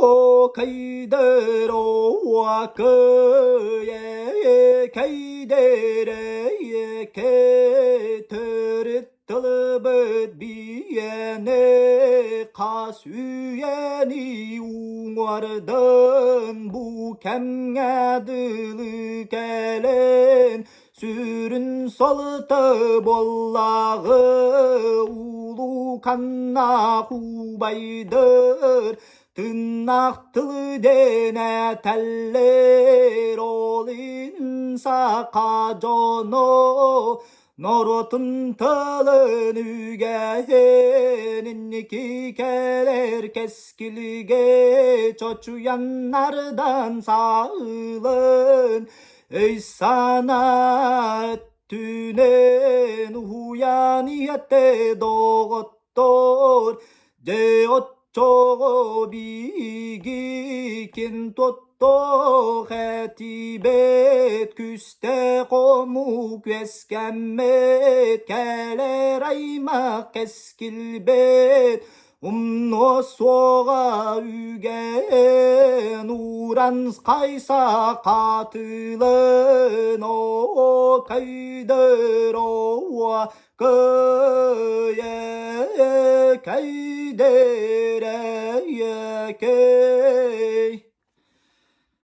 O kaydero akıye kaydere ketörüt tılıbıt biyene kas üyeni uğardın bu kemgedili gelen sürün salıtı bollağı ulu kanna hubaydır tırnaklı dene teller ol insa kacono norotun tılın ügenin iki keler keskilge çoçuyanlardan sağılın ey sana tünen huyaniyette doğuttur de Çoğu bigi kin tutto hatibet küste komu keskemmet keler ayma keskilbet no soğa ügen uran kaysa katılın o kaydır o köye kaydere ke